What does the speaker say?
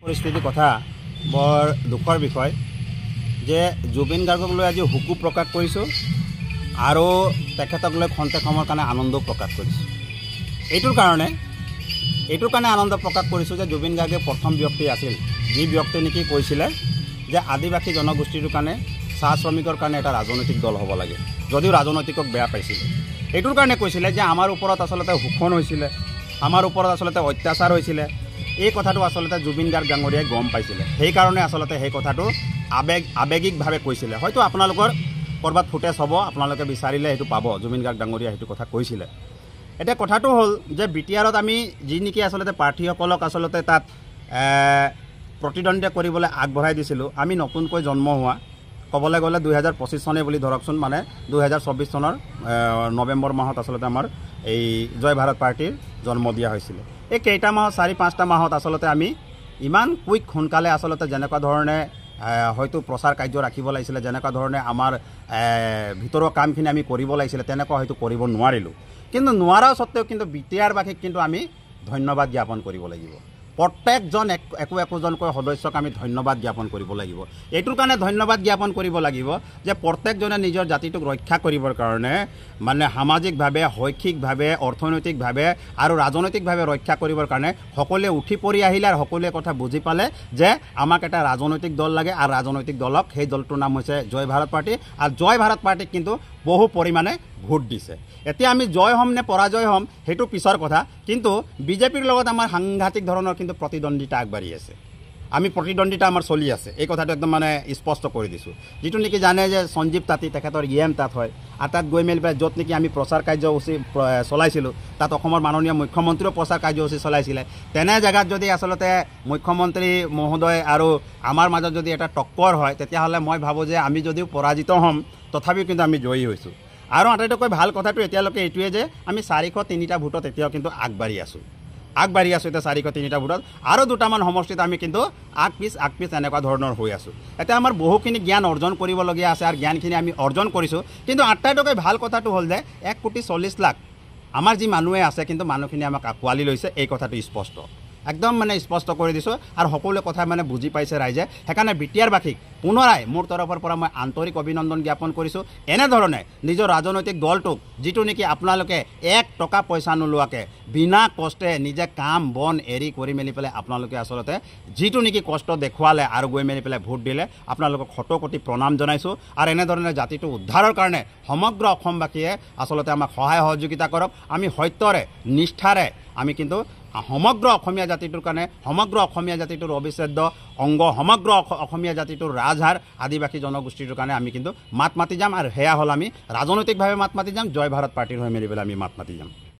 পৰিস্থিতিৰ কথা বৰ দুখৰ বিষয় যে জুবিন গাৰ্গক লৈ আজি হুকু প্ৰকাশ কৰিছোঁ আৰু তেখেতক লৈ খন্তেক সময়ৰ কাৰণে আনন্দ প্ৰকাশ কৰিছোঁ। এইটোৰ কাৰণে আনন্দ প্ৰকাশ কৰিছোঁ যে জুবিন গাৰ্গে প্ৰথম ব্যক্তি আছিল যি ব্যক্তি নেকি কৈছিলে যে আদিবাসী জনগোষ্ঠীৰ কাৰণে চাহ শ্ৰমিকৰ কাৰণে এটা ৰাজনৈতিক দল হ'ব লাগে, যদিও ৰাজনৈতিকক বেয়া পাইছিলে। এইটোৰ কাৰণে কৈছিলে যে আমাৰ ওপৰত আচলতে শোষণ হৈছিলে, আমাৰ ওপৰত আচলতে অত্যাচাৰ হৈছিলে। এই কথাটো আচলতে জুবিন গাৰ্গ ডাঙৰীয়াই গম পাইছিলে, সেইকাৰণে আচলতে সেই কথাটো আৱেগিকভাৱে কৈছিলে। হয়তো আপোনালোকৰ ক'ৰবাত ফুটেজ হ'ব, আপোনালোকে বিচাৰিলে সেইটো পাব, জুবিন গাৰ্গ ডাঙৰীয়াই সেইটো কথা কৈছিলে। এতিয়া কথাটো হ'ল যে BTRত আমি যি নেকি আচলতে প্ৰাৰ্থীসকলক আচলতে তাত প্ৰতিদ্বন্দ্বিতা কৰিবলৈ আগবঢ়াই দিছিলোঁ, আমি নতুনকৈ জন্ম হোৱা ক'বলৈ গ'লে 2025 চনে বুলি ধৰকচোন, মানে 2024 চনৰ নৱেম্বৰ মাহত আচলতে আমাৰ এই জয় ভাৰত পাৰ্টীৰ জন্ম দিয়া হৈছিলে। এই কেইটা মাহত 4-5টা মাহত আচলতে আমি ইমান সোনকালে আচলতে যেনেকুৱা ধৰণে হয়তো প্ৰচাৰ কাৰ্য ৰাখিব লাগিছিলে, যেনেকুৱা ধৰণে আমাৰ ভিতৰুৱা কামখিনি আমি কৰিব লাগিছিলে, তেনেকুৱা হয়তো কৰিব নোৱাৰিলোঁ। কিন্তু নোৱাৰা সত্ত্বেও কিন্তু BTRবাসীক কিন্তু আমি ধন্যবাদ জ্ঞাপন কৰিব লাগিব। প্ৰত্যেকজন একোজনকৈ সদস্যক আমি ধন্যবাদ জ্ঞাপন কৰিব লাগিব। এইটোৰ কাৰণে ধন্যবাদ জ্ঞাপন কৰিব লাগিব যে প্ৰত্যেকজনে নিজৰ জাতিটোক ৰক্ষা কৰিবৰ কাৰণে, মানে সামাজিকভাৱে, শৈক্ষিকভাৱে, অৰ্থনৈতিকভাৱে আৰু ৰাজনৈতিকভাৱে ৰক্ষা কৰিবৰ কাৰণে সকলোৱে উঠি পৰি আহিলে আৰু সকলোৱে কথা বুজি পালে যে আমাক এটা ৰাজনৈতিক দল লাগে, আৰু ৰাজনৈতিক দলক সেই দলটোৰ নাম হৈছে জয় ভাৰত পাৰ্টী। আৰু জয় ভাৰত পাৰ্টীক কিন্তু বহু পৰিমাণে ভোট দিছে। এতিয়া আমি জয় হ'ম নে পৰাজয় হ'ম সেইটো পিছৰ কথা, কিন্তু বিজেপিৰ লগত আমাৰ সাংঘাতিক ধৰণৰ কিন্তু প্ৰতিদ্বন্দ্বিতা আগবাঢ়ি আছে, আমি প্ৰতিদ্বন্দ্বিতা আমাৰ চলি আছে। এই কথাটো একদম মানে স্পষ্ট কৰি দিছোঁ। যিটো নেকি জানে যে সঞ্জীৱ তাঁতী তেখেতৰ তাত হয়, আৰু তাত গৈ মেলি পেলাই য'ত নেকি আমি প্ৰচাৰ কাৰ্যসূচী চলাইছিলোঁ, তাত অসমৰ মাননীয় মুখ্যমন্ত্ৰীও প্ৰচাৰ কাৰ্যসূচী চলাইছিলে। তেনে জেগাত যদি আচলতে মুখ্যমন্ত্ৰী মহোদয় আৰু আমাৰ মাজত যদি এটা টক্কৰ হয়, তেতিয়াহ'লে মই ভাবোঁ যে আমি যদিও পৰাজিত হ'ম, তথাপিও কিন্তু আমি জয়ী হৈছোঁ। আৰু আটাইতকৈ ভাল কথাটো এতিয়ালৈকে এইটোৱে যে আমি 403টা ভোটত এতিয়াও কিন্তু আগবাঢ়ি আছোঁ এতিয়া 403টা ভোটত। আৰু দুটামান সমষ্টিত আমি কিন্তু আগ পিছ এনেকুৱা ধৰণৰ হৈ আছোঁ। এতিয়া আমাৰ বহুখিনি জ্ঞান অৰ্জন কৰিবলগীয়া আছে, আৰু জ্ঞানখিনি আমি অৰ্জন কৰিছোঁ। কিন্তু আটাইতকৈ ভাল কথাটো হ'ল যে 1,40,00,000 আমাৰ যি মানুহে আছে, কিন্তু মানুহখিনি আমাক আঁকোৱালি লৈছে, এই কথাটো স্পষ্ট, একদম মানে স্পষ্ট কৰি দিছোঁ। আৰু সকলোৱে কথা মানে বুজি পাইছে ৰাইজে। সেইকাৰণে BTRবাসীক পুনৰাই মোৰ তৰফৰ পৰা মই আন্তৰিক অভিনন্দন জ্ঞাপন কৰিছোঁ। এনেধৰণে নিজৰ ৰাজনৈতিক দলটোক, যিটো নেকি আপোনালোকে 1 টকা পইচা নোলোৱাকৈ বিনা কষ্টে নিজে কাম বন এৰি কৰি মেলি পেলাই আপোনালোকে আচলতে যিটো নেকি কষ্ট দেখুৱালে আৰু গৈ মেলি পেলাই ভোট দিলে, আপোনালোকক শতকোটি প্ৰণাম জনাইছোঁ। আৰু এনেধৰণে জাতিটো উদ্ধাৰৰ কাৰণে সমগ্ৰ অসমবাসীয়ে আচলতে আমাক সহায় সহযোগিতা কৰক। আমি সত্যৰে নিষ্ঠাৰে আমি কিন্তু সমগ্ৰ অসমীয়া জাতিটোৰ কাৰণে, সমগ্ৰ অসমীয়া জাতিটোৰ অবিচ্ছেদ্য অংগ, সমগ্ৰ অসমীয়া জাতিটোৰ ৰাজহাড় আদিবাসী জনগোষ্ঠীটোৰ কাৰণে আমি কিন্তু মাত মাতি যাম। আৰু সেয়া হ'ল আমি ৰাজনৈতিকভাৱে মাত মাতি যাম, জয় ভাৰত পাৰ্টীৰ হৈ মেলি পেলাই আমি মাত মাতি যাম।